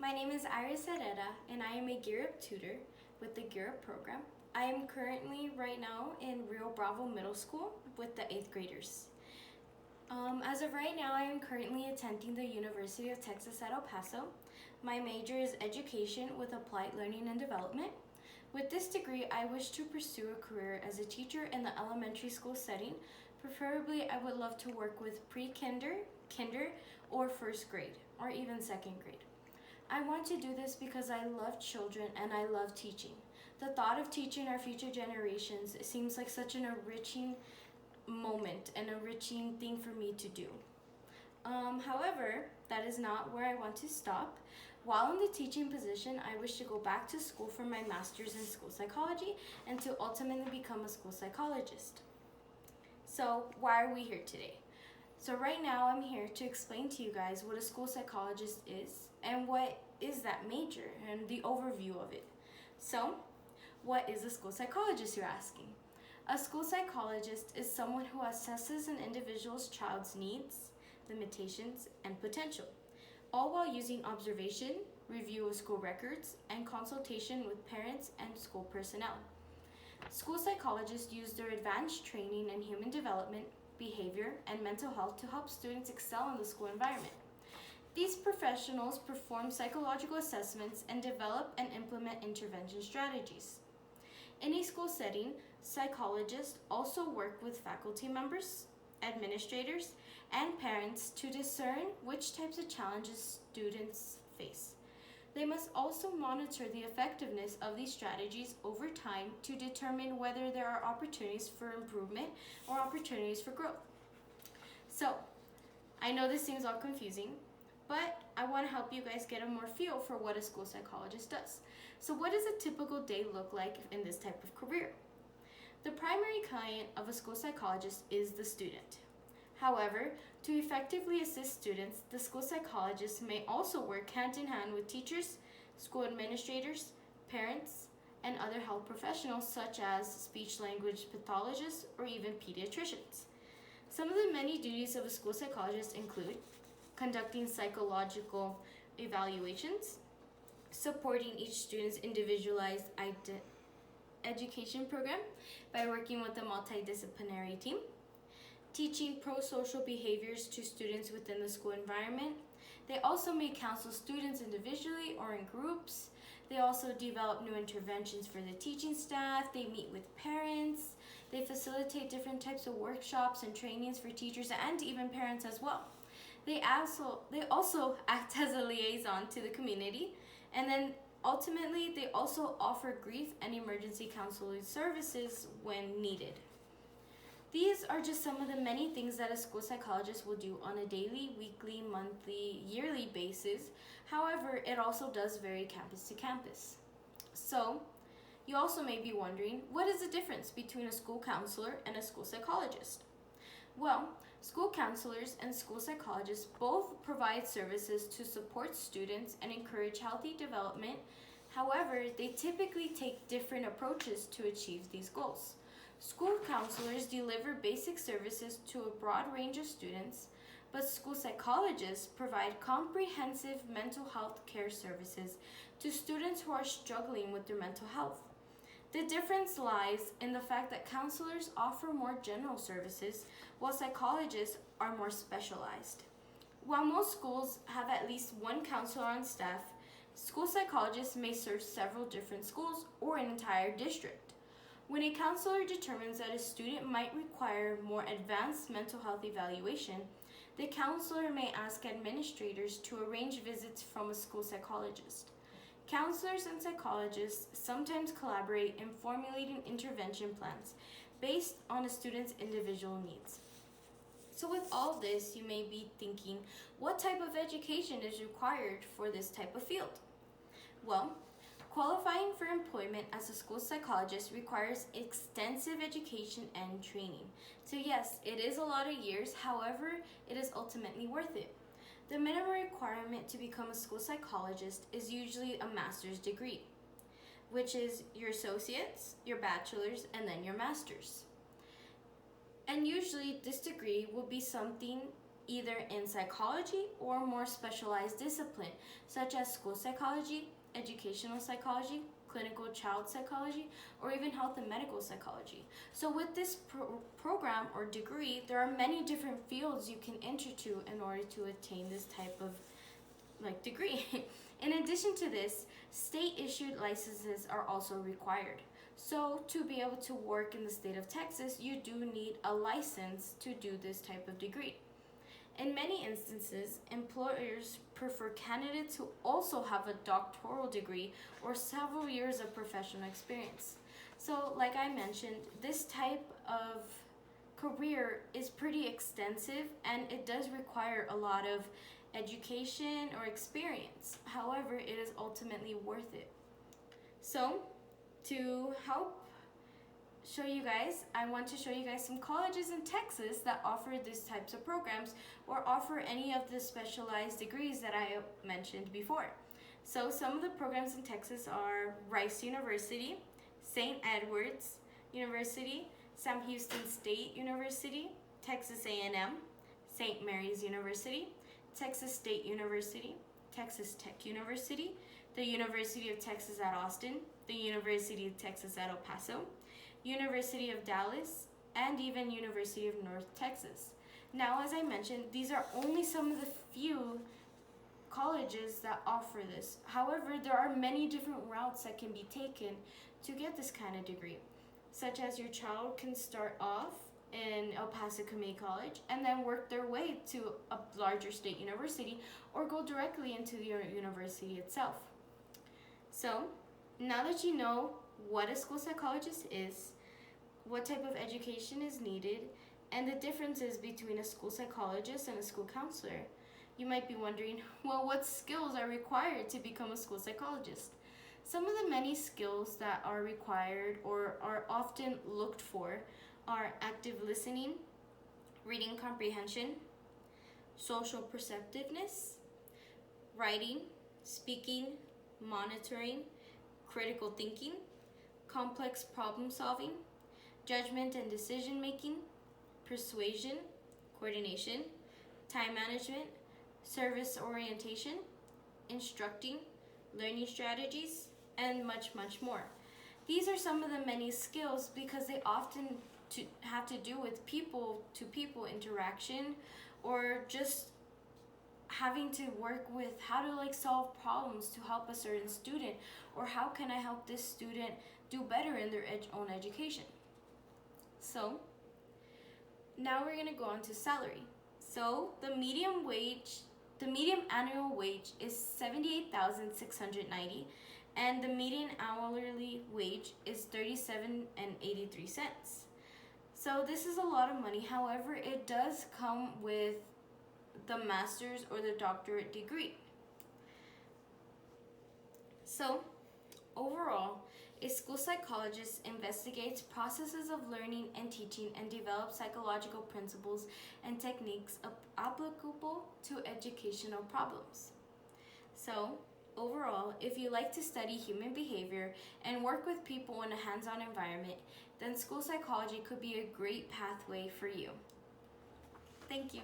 My name is Herrera, and I am a Gear Up tutor with the Gear Up program. I am currently right now in Rio Bravo Middle School with the 8th graders. As of right now, I am currently attending the University of Texas at El Paso. My major is education with applied learning and development. With this degree, I wish to pursue a career as a teacher in the elementary school setting. Preferably, I would love to work with pre-kinder, kinder, or first grade, or even second grade. I want to do this because I love children and I love teaching. The thought of teaching our future generations seems like such an enriching moment and enriching thing for me to do. However, that is not where I want to stop. While in the teaching position, I wish to go back to school for my master's in school psychology and to ultimately become a school psychologist. So, why are we here today? So right now I'm here to explain to you guys what a school psychologist is and what is that major and the overview of it. So, what is a school psychologist, you're asking? A school psychologist is someone who assesses an individual's child's needs, limitations, and potential, all while using observation, review of school records, and consultation with parents and school personnel. School psychologists use their advanced training in human development, behavior, and mental health to help students excel in the school environment. These professionals perform psychological assessments and develop and implement intervention strategies. In a school setting, psychologists also work with faculty members, administrators, and parents to discern which types of challenges students face. They must also monitor the effectiveness of these strategies over time to determine whether there are opportunities for improvement or opportunities for growth. So, I know this seems all confusing, but I want to help you guys get a more feel for what a school psychologist does. So what does a typical day look like in this type of career? The primary client of a school psychologist is the student. However, to effectively assist students, the school psychologist may also work hand in hand with teachers, school administrators, parents, and other health professionals such as speech-language pathologists or even pediatricians. Some of the many duties of a school psychologist include conducting psychological evaluations, supporting each student's individualized education program by working with a multidisciplinary team, teaching pro-social behaviors to students within the school environment. They also may counsel students individually or in groups. They also develop new interventions for the teaching staff. They meet with parents. They facilitate different types of workshops and trainings for teachers and even parents as well. They also act as a liaison to the community, and then ultimately they also offer grief and emergency counseling services when needed. These are just some of the many things that a school psychologist will do on a daily, weekly, monthly, yearly basis. However, it also does vary campus to campus. So, you also may be wondering, what is the difference between a school counselor and a school psychologist? Well, school counselors and school psychologists both provide services to support students and encourage healthy development. However, they typically take different approaches to achieve these goals. School counselors deliver basic services to a broad range of students, but school psychologists provide comprehensive mental health care services to students who are struggling with their mental health. The difference lies in the fact that counselors offer more general services, while psychologists are more specialized. While most schools have at least one counselor on staff, school psychologists may serve several different schools or an entire district. When a counselor determines that a student might require more advanced mental health evaluation, the counselor may ask administrators to arrange visits from a school psychologist. Counselors and psychologists sometimes collaborate in formulating intervention plans based on a student's individual needs. So with all this, you may be thinking, what type of education is required for this type of field? Well, qualifying for employment as a school psychologist requires extensive education and training. So yes, it is a lot of years, however, it is ultimately worth it. The minimum requirement to become a school psychologist is usually a master's degree, which is your associate's, your bachelor's, and then your master's. And usually this degree will be something either in psychology or more specialized discipline, such as school psychology, educational psychology, clinical child psychology, or even health and medical psychology. So with this program or degree, there are many different fields you can enter to in order to attain this type of degree. In addition to this, state-issued licenses are also required. So to be able to work in the state of Texas, you do need a license to do this type of degree. In many instances, employers prefer candidates who also have a doctoral degree or several years of professional experience. So, like I mentioned, this type of career is pretty extensive and it does require a lot of education or experience. However, it is ultimately worth it. So, to help show you guys, I want to show you guys some colleges in Texas that offer these types of programs or offer any of the specialized degrees that I mentioned before. So some of the programs in Texas are Rice University, St. Edward's University, Sam Houston State University, Texas A&M, St. Mary's University, Texas State University, Texas Tech University, the University of Texas at Austin, the University of Texas at El Paso, University of Dallas, and even University of North Texas. Now, as I mentioned, these are only some of the few colleges that offer this. However, there are many different routes that can be taken to get this kind of degree, such as your child can start off in El Paso Community College and then work their way to a larger state university or go directly into the university itself. So, now that you know what a school psychologist is, what type of education is needed, and the differences between a school psychologist and a school counselor, you might be wondering, well, what skills are required to become a school psychologist? Some of the many skills that are required or are often looked for are active listening, reading comprehension, social perceptiveness, writing, speaking, monitoring, critical thinking, complex problem solving, judgment and decision making, persuasion, coordination, time management, service orientation, instructing, learning strategies, and much, much more. These are some of the many skills because they often have to do with people-to-people interaction or just having to work with how to solve problems to help a certain student, or how can I help this student do better in their own education. So now we're going to go on to salary. So the median annual wage is $78,690 and the median hourly wage is $37.83. So this is a lot of money. However, it does come with the master's or the doctorate degree. So overall, a school psychologist investigates processes of learning and teaching and develops psychological principles and techniques applicable to educational problems. So overall, if you like to study human behavior and work with people in a hands-on environment, then school psychology could be a great pathway for you. Thank you.